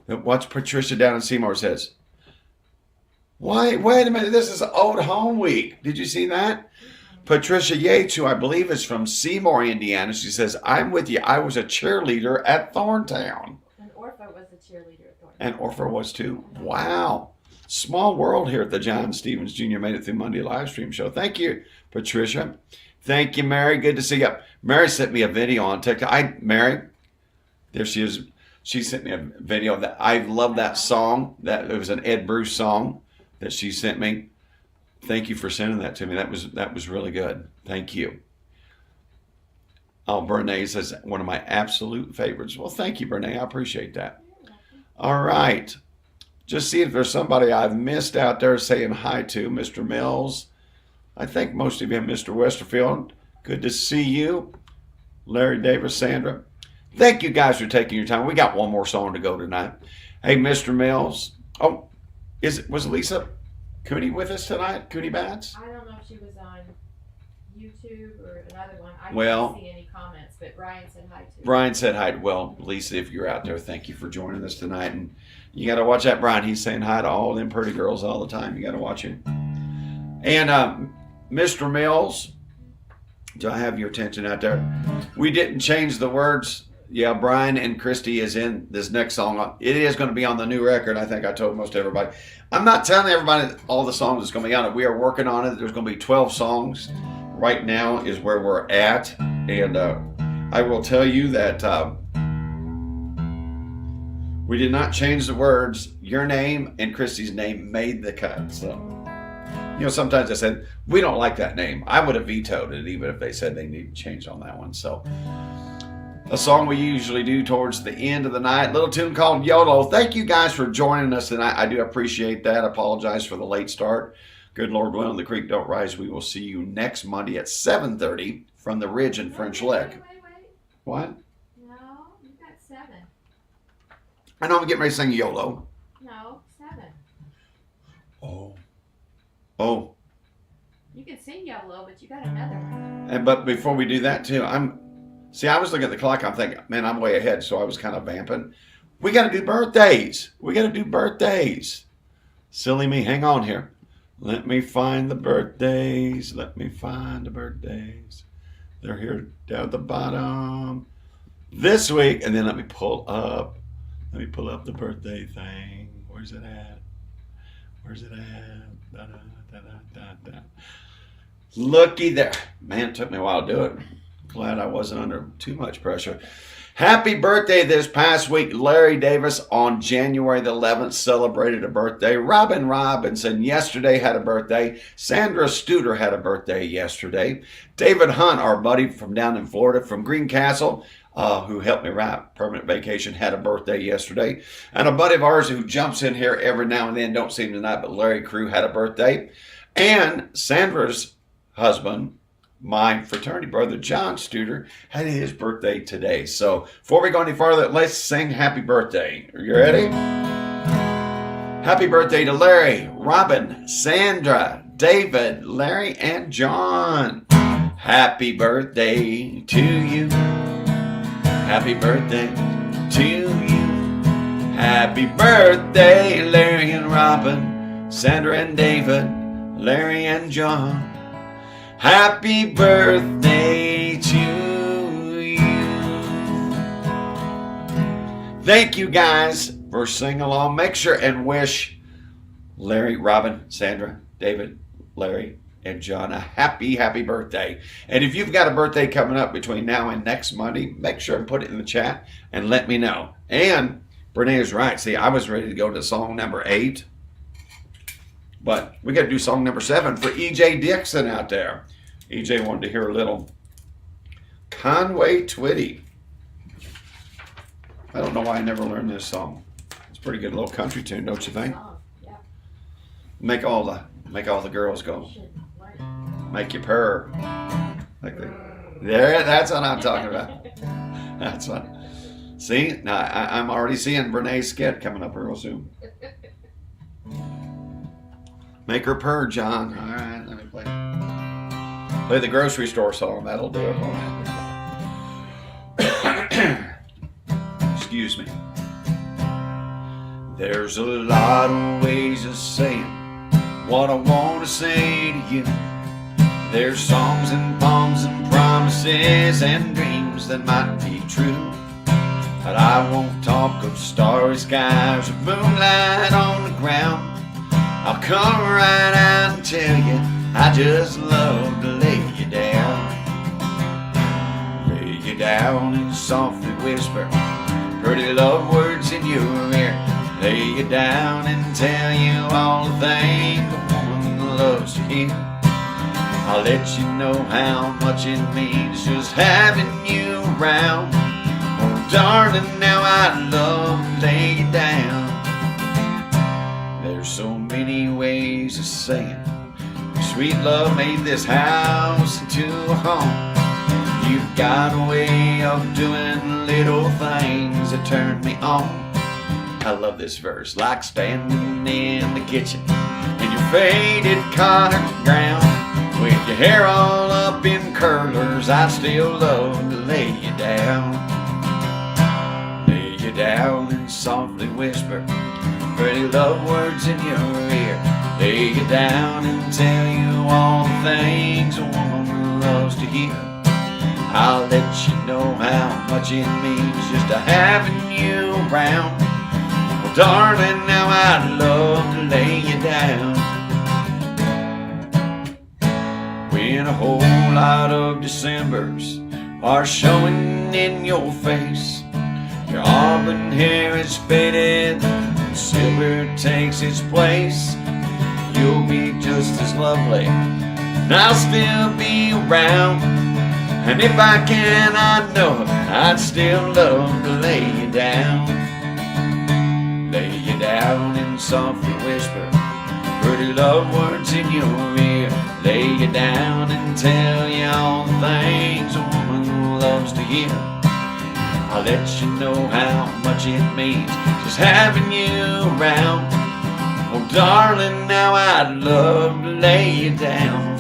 A: What's Patricia down in Seymour says? Wait a minute. This is Old Home Week. Did you see that? Patricia Yates, who I believe is from Seymour, Indiana, she says, I'm with you. I was a cheerleader at Thorntown.
B: And Orpha was a cheerleader at Thorntown.
A: And Orpha was too. Wow. Small world here at the John Stevens Jr. Made It Through Monday live stream show. Thank you, Patricia. Thank you, Mary. Good to see you. Mary sent me a video on TikTok. Mary, there she is. She sent me a video that I love that song. That it was an Ed Bruce song that she sent me. Thank you for sending that to me. That was really good. Thank you. Oh, Bernays says one of my absolute favorites. Well, thank you, Bernays. I appreciate that. All right. Just see if there's somebody I've missed out there saying hi to. Mr. Mills. I think most of you, Mr. Westerfield. Good to see you. Larry Davis, Sandra. Thank you guys for taking your time. We got one more song to go tonight. Hey, Mr. Mills. Oh, was Lisa Cooney with us tonight? Cooney Bats?
B: I don't know if she was on YouTube or another one. I
A: Well,
B: didn't see any comments, but Brian said hi too.
A: Brian said hi. Well, Lisa, if you're out there, thank you for joining us tonight. And you got to watch that Brian. He's saying hi to all them pretty girls all the time. You got to watch him. And Mr. Mills, do I have your attention out there? We didn't change the words. Yeah, Brian and Christy is in this next song. It is going to be on the new record. I think I told most everybody. I'm not telling everybody all the songs that's going to be on it. We are working on it. There's going to be 12 songs. Right now is where we're at. And I will tell you that we did not change the words. Your name and Christy's name made the cut. So, you know, sometimes I said, we don't like that name. I would have vetoed it even if they said they need to change on that one. So, a song we usually do towards the end of the night. Little tune called YOLO. Thank you guys for joining us tonight. I do appreciate that. I apologize for the late start. Good Lord willing, the creek don't rise. We will see you next Monday at 7:30 from the Ridge in French Lick.
B: Wait.
A: What?
B: No, you got 7.
A: I know I'm getting ready to sing YOLO.
B: No, 7.
A: Oh.
B: You can sing YOLO, but you got another one.
A: But before we do that too, I was looking at the clock. I'm thinking, man, I'm way ahead. So I was kind of vamping. We got to do birthdays. Silly me. Hang on here. Let me find the birthdays. They're here down at the bottom. This week, and then let me pull up the birthday thing. Where's it at? Da, da, da. Looky there. Man, it took me a while to do it. Glad I wasn't under too much pressure. Happy birthday this past week. Larry Davis on January the 11th celebrated a birthday. Robin Robinson yesterday had a birthday. Sandra Studer had a birthday yesterday. David Hunt, our buddy from down in Florida from Greencastle, who helped me write Permanent Vacation, had a birthday yesterday. And a buddy of ours who jumps in here every now and then, don't see him tonight, but Larry Crew had a birthday. And Sandra's husband, my fraternity brother, John Studer, had his birthday today. So before we go any farther, let's sing happy birthday. Are you ready? Happy birthday to Larry, Robin, Sandra, David, Larry, and John. Happy birthday to you. Happy birthday to you. Happy birthday, Larry and Robin, Sandra and David, Larry and John. Happy birthday to you. Thank you guys for singing along. Make sure and wish Larry, Robin, Sandra, David, Larry, and John a happy, happy birthday. And if you've got a birthday coming up between now and next Monday, make sure and put it in the chat and let me know. And Brene is right. See, I was ready to go to song number 8, but we got to do song number 7 for EJ Dixon out there. EJ wanted to hear a little Conway Twitty. I don't know why I never learned this song. It's a pretty good little country tune, don't you think?
B: Yeah.
A: Make all the girls go. Make you purr. Like there, that's what I'm talking about. That's what. See, now I'm already seeing Brene's skit coming up real soon. Make her purr, John. All right, let me play. Play the grocery store song. That'll do it. Excuse me. There's a lot of ways of saying what I want to say to you. There's songs and poems and promises and dreams that might be true. But I won't talk of starry skies or moonlight on the ground. I'll come right out and tell you I just love to lay you down. Lay you down and softly whisper pretty love words in your ear. Lay you down and tell you all the things a woman loves to hear. I'll let you know how much it means just having you around. Oh, darling, now I'd love to lay you down. There's so many ways of saying sweet love made this house into a home. You've got a way of doing little things that turn me on. I love this verse. Like standing in the kitchen in your faded cotton gown, with your hair all up in curlers, I still love to lay you down. Lay you down and softly whisper pretty love words in your ear. Lay you down and tell you all the things a woman loves to hear. I'll let you know how much it means just to having you around. Well, darling, now I'd love to lay you down. When a whole lot of Decembers are showing in your face, your auburn hair is faded and silver takes its place, you'll be just as lovely and I'll still be around. And if I can, I know I'd still love to lay you down. Lay you down and softly whisper pretty love words in your ear. Lay you down and tell you all the things a woman loves to hear. I'll let you know how much it means just having you around. Oh, darling, now I'd love to lay you down.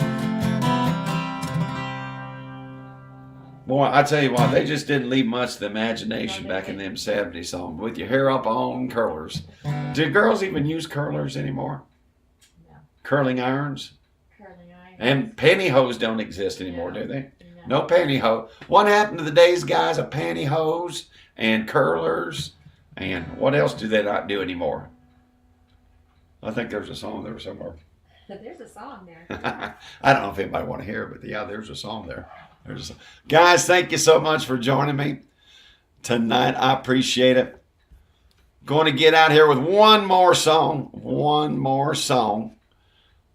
A: Boy, I tell you what, they just didn't leave much to the imagination back in them 70s songs. With your hair up on curlers. Do girls even use curlers anymore?
B: No.
A: Curling irons?
B: Curling irons.
A: And pantyhose don't exist anymore,
B: No.
A: do they?
B: No.
A: No pantyhose. What happened to the days, guys, of pantyhose and curlers? And what else do they not do anymore? I think there's a song there somewhere.
B: There's a song there.
A: I don't know if anybody want to hear it, but yeah, there's a song there. Guys, thank you so much for joining me tonight. I appreciate it. Going to get out here with one more song. One more song.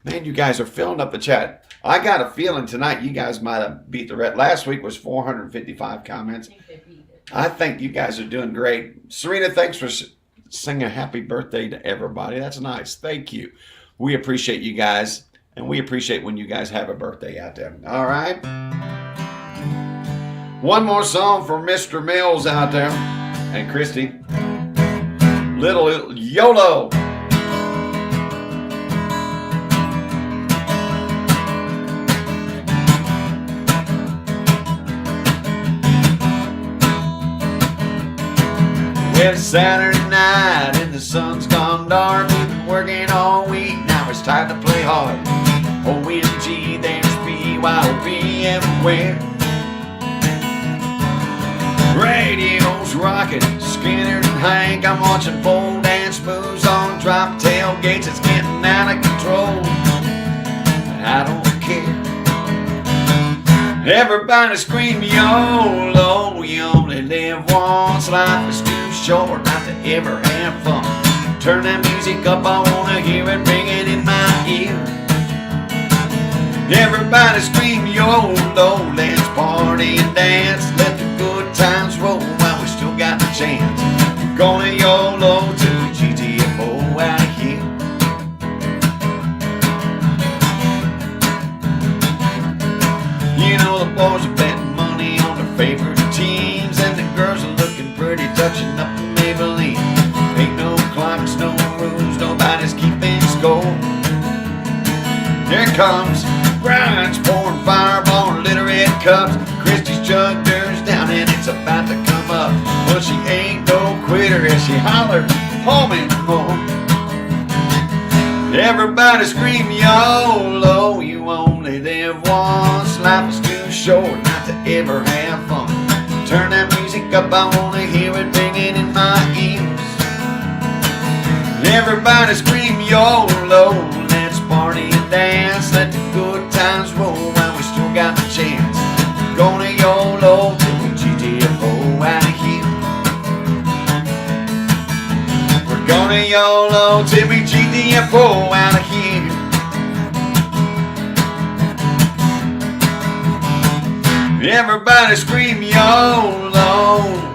A: Man, you guys are filling up the chat. I got a feeling tonight you guys might have beat the record. Last week was 455 comments.
B: I think they beat it.
A: I think you guys are doing great. Serena, thanks for singing a happy birthday to everybody. That's nice. Thank you. We appreciate you guys, and we appreciate when you guys have a birthday out there. All right? One more song for Mr. Mills out there and Christy. Little YOLO. Well, it's Saturday night and the sun's gone dark. We've been working all week, now it's time to play hard. OMG, there's BYOB everywhere. Radio's rocking, Skinner and Hank. I'm watching pole dance moves on drop tailgates. It's getting out of control. I don't Everybody scream YOLO, you only live once. Life is too short not to ever have fun. Turn that music up, I wanna hear it ringing in my ear. Everybody scream YOLO, let's party and dance. Let the good times roll while we still got the chance. Gonna YOLO to GTFO out of here. You know the boys are betting money on their favorite teams, and the girls are looking pretty, touching up the Maybelline. Ain't no clocks, no rules, nobody's keeping score. Here comes Brian's pouring fireball in little red cups. Christy's chugged hers down and it's about to come up. Well, she ain't no quitter as she hollers, home and home. Everybody scream YOLO, you only live once. Life is too short not to ever have fun. Turn that music up, I wanna hear it ringing in my ears. Everybody scream YOLO, let's party and dance. Let the good times roll while we still got the chance. Gonna YOLO till we GTFO out of here. We're gonna YOLO till we GTFO out of here. Everybody scream YOLO.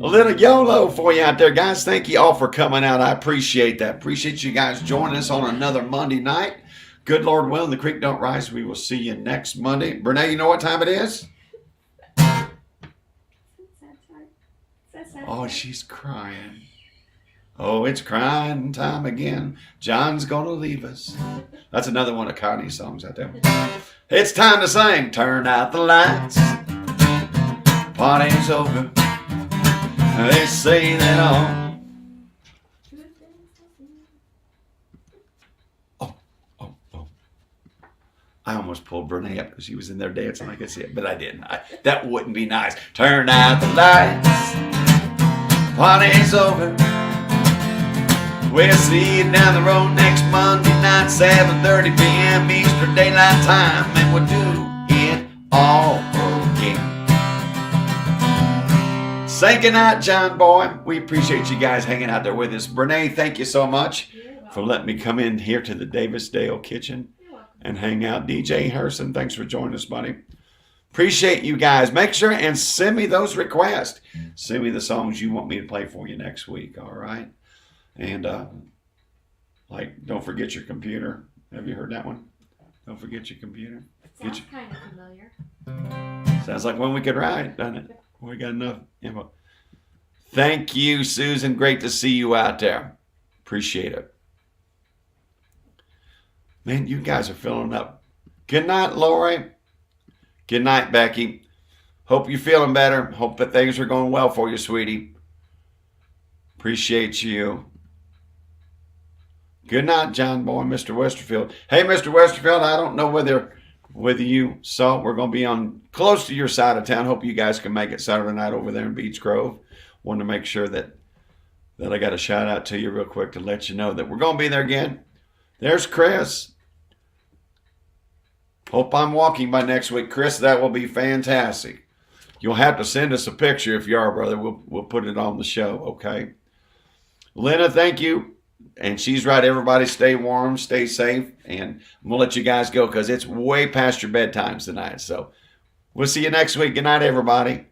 A: A little YOLO for you out there, guys. Thank you all for coming out. I appreciate that. Appreciate you guys joining us on another Monday night. Good Lord willing, the creek don't rise. We will see you next Monday. Brene, you know what time it is? Oh, she's crying. Oh, it's crying time again. John's gonna leave us. That's another one of Connie's songs out there. It's time to sing. Turn out the lights. Party's over. They say that all. Oh. I almost pulled Brene up because she was in there dancing like I said, but I didn't. That wouldn't be nice. Turn out the lights. Party's over. We'll see you down the road next Monday night, 7:30 p.m. Eastern Daylight Time, and we'll do it all again. Say goodnight, John boy. We appreciate you guys hanging out there with us. Brene, thank you so much for letting me come in here to the Davisdale kitchen and hang out. DJ Harrison, thanks for joining us, buddy. Appreciate you guys. Make sure and send me those requests. Send me the songs you want me to play for you next week, all right? And, like, don't forget your computer. Have you heard that one? Don't forget your computer.
B: Sounds kind of familiar.
A: Sounds like one we could write, doesn't it? We got enough info. Thank you, Susan. Great to see you out there. Appreciate it. Man, you guys are filling up. Good night, Lori. Good night, Becky. Hope you're feeling better. Hope that things are going well for you, sweetie. Appreciate you. Good night, John boy, Mr. Westerfield. Hey, Mr. Westerfield, I don't know whether you saw, we're going to be on close to your side of town. Hope you guys can make it Saturday night over there in Beach Grove. Wanted to make sure that I got a shout out to you real quick to let you know that we're going to be there again. There's Chris. Hope I'm walking by next week. Chris, that will be fantastic. You'll have to send us a picture if you are, brother. We'll put it on the show, okay? Lena, thank you. And she's right. Everybody stay warm, stay safe. And I'm going to let you guys go because it's way past your bedtimes tonight. So we'll see you next week. Good night, everybody.